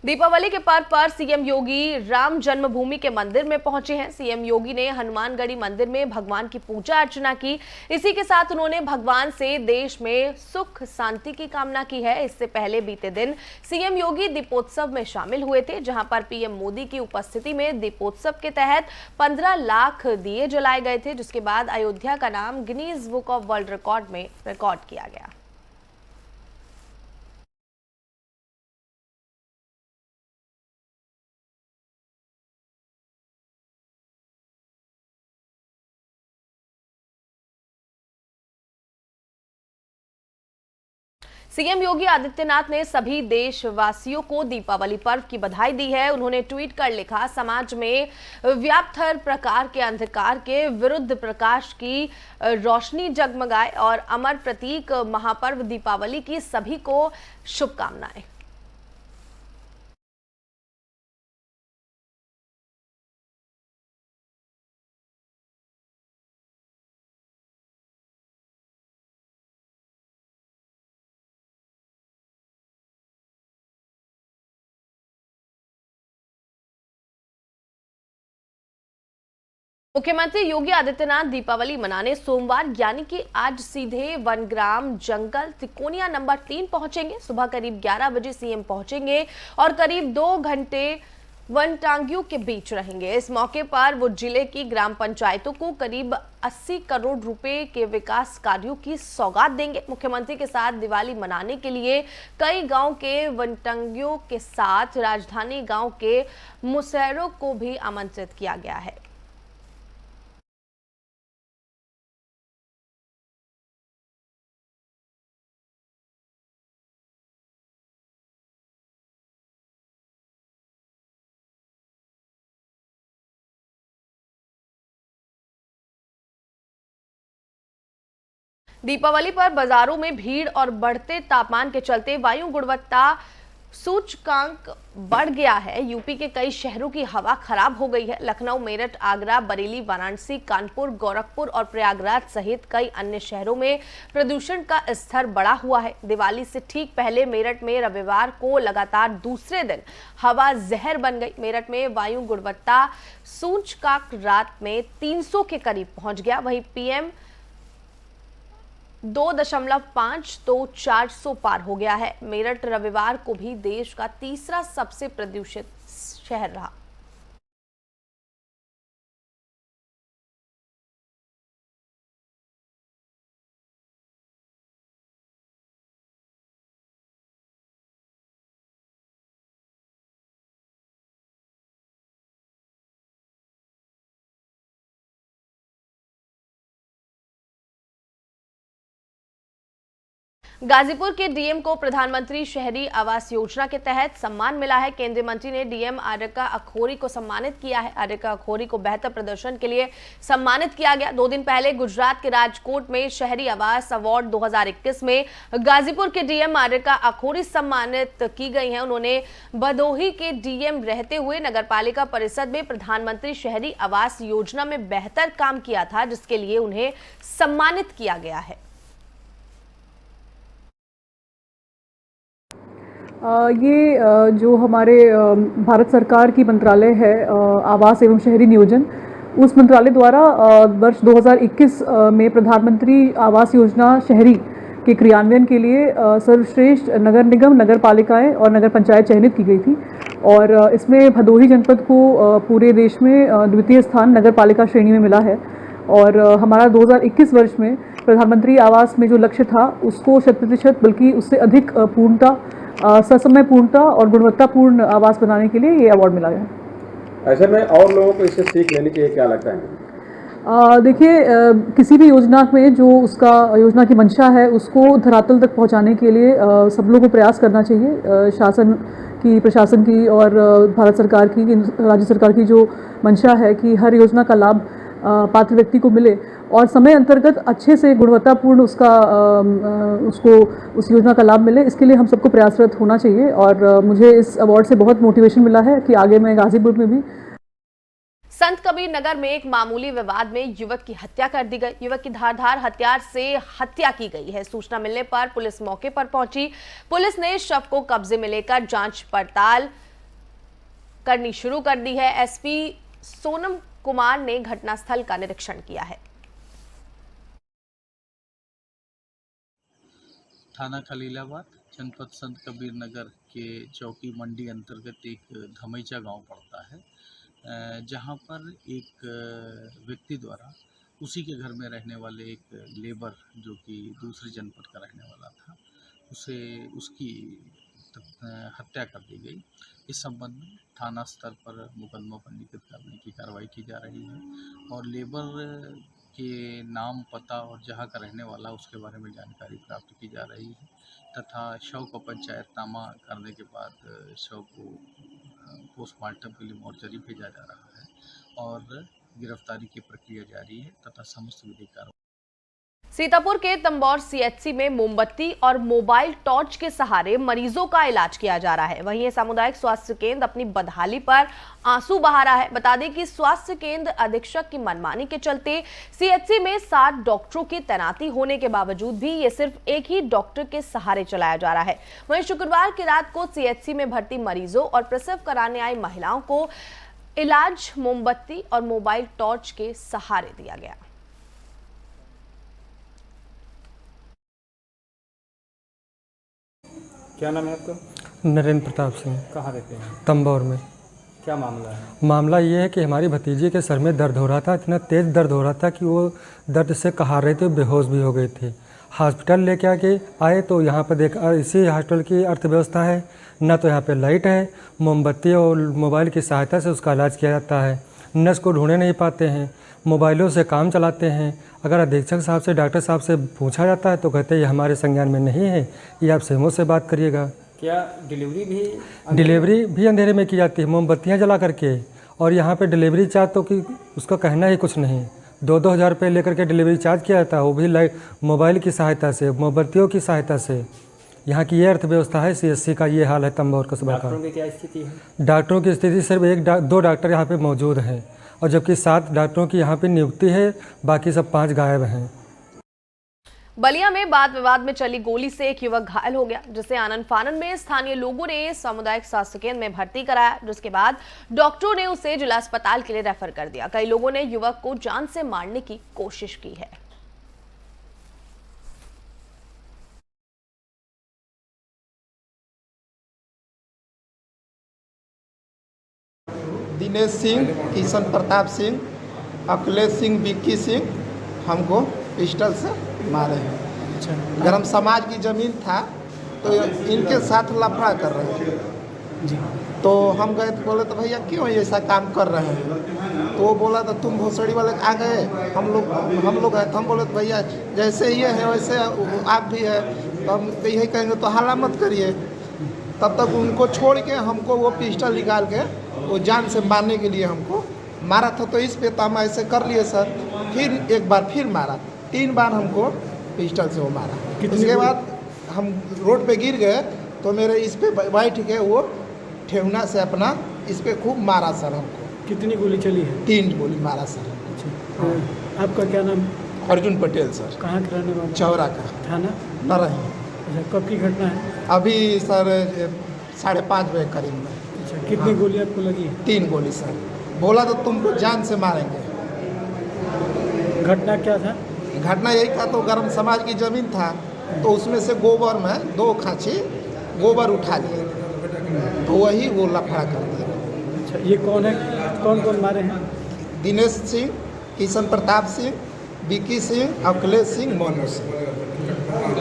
दीपावली के पर्व पर सीएम योगी राम जन्मभूमि के मंदिर में पहुंचे हैं। सीएम योगी ने हनुमानगढ़ी मंदिर में भगवान की पूजा अर्चना की। इसी के साथ उन्होंने भगवान से देश में सुख शांति की कामना की है। इससे पहले बीते दिन सीएम योगी दीपोत्सव में शामिल हुए थे, जहां पर पीएम मोदी की उपस्थिति में दीपोत्सव के तहत 15 लाख दिए जलाए गए थे, जिसके बाद अयोध्या का नाम Guinness book of world record में रिकॉर्ड किया गया। सीएम योगी आदित्यनाथ ने सभी देशवासियों को दीपावली पर्व की बधाई दी है। उन्होंने ट्वीट कर लिखा, समाज में व्याप्त हर प्रकार के अंधकार के विरुद्ध प्रकाश की रोशनी जगमगाए और अमर प्रतीक महापर्व दीपावली की सभी को शुभकामनाएं। मुख्यमंत्री योगी आदित्यनाथ दीपावली मनाने सोमवार यानी कि आज सीधे वनग्राम जंगल तिकोनिया नंबर 3 पहुंचेंगे। सुबह करीब 11 बजे सीएम पहुंचेंगे और करीब 2 घंटे वनटांगियों के बीच रहेंगे। इस मौके पर वो जिले की ग्राम पंचायतों को करीब 80 करोड़ रुपए के विकास कार्यों की सौगात देंगे। मुख्यमंत्री के साथ दिवाली मनाने के लिए कई गांव के वनटांगियों के साथ राजधानी गांव के मुसैरों को भी आमंत्रित किया गया है। दीपावली पर बाजारों में भीड़ और बढ़ते तापमान के चलते वायु गुणवत्ता सूचकांक बढ़ गया है। यूपी के कई शहरों की हवा खराब हो गई है। लखनऊ, मेरठ, आगरा, बरेली, वाराणसी, कानपुर, गोरखपुर और प्रयागराज सहित कई अन्य शहरों में प्रदूषण का स्तर बढ़ा हुआ है। दिवाली से ठीक पहले मेरठ में रविवार को लगातार दूसरे दिन हवा जहर बन गई। मेरठ में वायु गुणवत्ता सूचकांक रात में 300 के करीब पहुंच गया। वहीं पीएम 2.5 तो 400 पार हो गया है। मेरठ रविवार को भी देश का तीसरा सबसे प्रदूषित शहर रहा। गाजीपुर के डीएम को प्रधानमंत्री शहरी आवास योजना के तहत सम्मान मिला है। केंद्रीय मंत्री ने डीएम आर्यका अखौरी को सम्मानित किया है। आर्यका अखौरी को बेहतर प्रदर्शन के लिए सम्मानित किया गया। 2 दिन पहले गुजरात के राजकोट में शहरी आवास अवार्ड 2021 में गाजीपुर के डीएम आर्यका अखौरी सम्मानित की गई हैं। उन्होंने भदोही के डीएम रहते हुए नगरपालिका परिषद में प्रधानमंत्री शहरी आवास योजना में बेहतर काम किया था, जिसके लिए उन्हें सम्मानित किया गया है। ये जो हमारे भारत सरकार की मंत्रालय है आवास एवं शहरी नियोजन, उस मंत्रालय द्वारा वर्ष 2021 में प्रधानमंत्री आवास योजना शहरी के क्रियान्वयन के लिए सर्वश्रेष्ठ नगर निगम, नगर पालिकाएँ और नगर पंचायत चयनित की गई थी। और इसमें भदोही जनपद को पूरे देश में द्वितीय स्थान नगर पालिका श्रेणी में मिला है। और हमारा 2021 वर्ष में प्रधानमंत्री आवास में जो लक्ष्य था उसको 100% बल्कि उससे अधिक पूर्णता, ससमय पूर्णता और गुणवत्तापूर्ण आवास बनाने के लिए ये अवार्ड मिला है। ऐसे में और लोगों को इससे सीख लेने के लिए क्या लगता है? देखिए, किसी भी योजना में जो उसका योजना की मंशा है उसको धरातल तक पहुंचाने के लिए सब लोगों को प्रयास करना चाहिए। शासन की, प्रशासन की और भारत सरकार की, राज्य सरकार की जो मंशा है कि हर योजना का लाभ पात्र व्यक्ति को मिले और समय अंतर्गत अच्छे से गुणवत्तापूर्ण उसको उस योजना का लाभ मिले, इसके लिए हम सबको प्रयासरत होना चाहिए। और मुझे इस अवार्ड से बहुत मोटिवेशन मिला है कि आगे मैं गाजीपुर में भी। संत कबीर नगर में एक मामूली विवाद में युवक की हत्या कर दी गई। युवक की धारदार हथियार से हत्या की गई है। सूचना मिलने पर पुलिस मौके पर पहुंची। पुलिस ने शव को कब्जे में लेकर जांच पड़ताल करनी शुरू कर दी है। एसपी सोनम कुमार ने घटनास्थल का निरीक्षण किया है। थाना खलीलाबाद, जनपद संत कबीर नगर के चौकी मंडी अंतर्गत एक धमैचा गांव पड़ता है, जहां पर एक व्यक्ति द्वारा उसी के घर में रहने वाले एक लेबर जो कि दूसरे जनपद का रहने वाला था, उसकी हत्या कर दी गई। इस संबंध में थाना स्तर पर मुकदमा पंजीकृत करने की कार्रवाई की जा रही है और लेबर के नाम, पता और जहां का रहने वाला उसके बारे में जानकारी प्राप्त की जा रही है तथा शव का पंचायतनामा करने के बाद शव को पोस्टमार्टम के लिए मोर्चरी भेजा जा रहा है और गिरफ्तारी की प्रक्रिया जारी है तथा समस्त विधिक कार्रवाई। सीतापुर के तंबौर सीएचसी में मोमबत्ती और मोबाइल टॉर्च के सहारे मरीजों का इलाज किया जा रहा है। वहीं ये सामुदायिक स्वास्थ्य केंद्र अपनी बदहाली पर आंसू बहा रहा है। बता दें कि स्वास्थ्य केंद्र अधीक्षक की मनमानी के चलते सीएचसी में 7 डॉक्टरों की तैनाती होने के बावजूद भी ये सिर्फ एक ही डॉक्टर के सहारे चलाया जा रहा है। वहीं शुक्रवार की रात को सीएचसी में भर्ती मरीजों और प्रसव कराने आई महिलाओं को इलाज मोमबत्ती और मोबाइल टॉर्च के सहारे दिया गया। क्या नाम है आपका? नरेंद्र प्रताप सिंह। कहाँ रहते हैं? तंबौर में। क्या मामला है? मामला ये है कि हमारी भतीजी के सर में दर्द हो रहा था, इतना तेज़ दर्द हो रहा था कि वो दर्द से कहा रहे थे, बेहोश भी हो गए थे। हॉस्पिटल लेके आके आए तो यहाँ पर देखा इसी हॉस्पिटल की अर्थव्यवस्था है, ना तो यहाँ पे लाइट है, मोमबत्ती और मोबाइल की सहायता से उसका इलाज किया जाता है। नर्स को ढूंढे नहीं पाते हैं, मोबाइलों से काम चलाते हैं। अगर अधीक्षक साहब से, डॉक्टर साहब से पूछा जाता है तो कहते हैं ये हमारे संज्ञान में नहीं है, ये आप सीएमओ से बात करिएगा। क्या डिलीवरी भी अंधेरे में की जाती है, मोमबत्तियाँ जला करके। और यहाँ पे डिलीवरी चार्ज तो कि उसका कहना ही कुछ नहीं, 2-2 हज़ार रुपये लेकर के डिलीवरी चार्ज किया जाता है, वो भी लाइट मोबाइल की सहायता से, मोमबत्तियों की सहायता से। यहाँ की ये अर्थव्यवस्था है। सीएचसी का ये हाल है तंबौर कस्बा का। डॉक्टरों की क्या स्थिति है? डॉक्टरों की स्थिति सिर्फ 1-2 डॉक्टर यहाँ पे मौजूद हैं और जबकि 7 डॉक्टरों की यहाँ पे नियुक्ति है, बाकी सब 5 गायब हैं। बलिया में वाद विवाद में चली गोली से एक युवक घायल हो गया, जिसे आनन फानन में स्थानीय लोगों ने सामुदायिक स्वास्थ्य केंद्र में भर्ती कराया, जिसके बाद डॉक्टरों ने उसे जिला अस्पताल के लिए रेफर कर दिया। कई लोगों ने युवक को जान से मारने की कोशिश की है। दिनेश सिंह, किशन प्रताप सिंह, अखिलेश सिंह, विक्की सिंह हमको पिस्टल से मारे हैं। गरम समाज की ज़मीन था तो इनके साथ लफड़ा कर रहे थे। तो हम गए तो बोले तो भैया क्यों ऐसा काम कर रहे हैं? तो वो बोला तो तुम भोसड़ी वाले आ गए, हम लोग गए तो हम बोले तो भैया जैसे ये है वैसे आप भी है, तो हम यही कहेंगे तो हल्ला मत करिए। तब तक उनको छोड़ के हमको वो पिस्टल निकाल के वो जान से मारने के लिए हमको मारा था। तो इस पे तो हम ऐसे कर लिए सर, फिर एक बार फिर मारा, 3 बार हमको पिस्टल से वो मारा। उसके बाद हम रोड पे गिर गए तो मेरे इस पे बैठ के वो ठेहुना से अपना इस पे खूब मारा सर हमको। कितनी गोली चली है? 3 गोली मारा सर। अच्छा, आपका क्या नाम? अर्जुन पटेल सर। कहाँ के रहने वाले? चौरा का। थाना? न रही। अच्छा, कब की घटना है? अभी सर 5:30 बजे करीब में। अच्छा, कितनी गोली आपको लगी है? 3 गोली सर। बोला तो तुमको जान से मारेंगे। घटना क्या था? घटना यही था, तो गरम समाज की ज़मीन था तो उसमें से गोबर में 2 खांची गोबर उठा लिए तो वही वो लफड़ा कर दिया। अच्छा, ये कौन है, कौन कौन मारे हैं? दिनेश सिंह, किशन प्रताप सिंह, विक्की सिंह, अखिलेश सिंह, मोनू सिंह।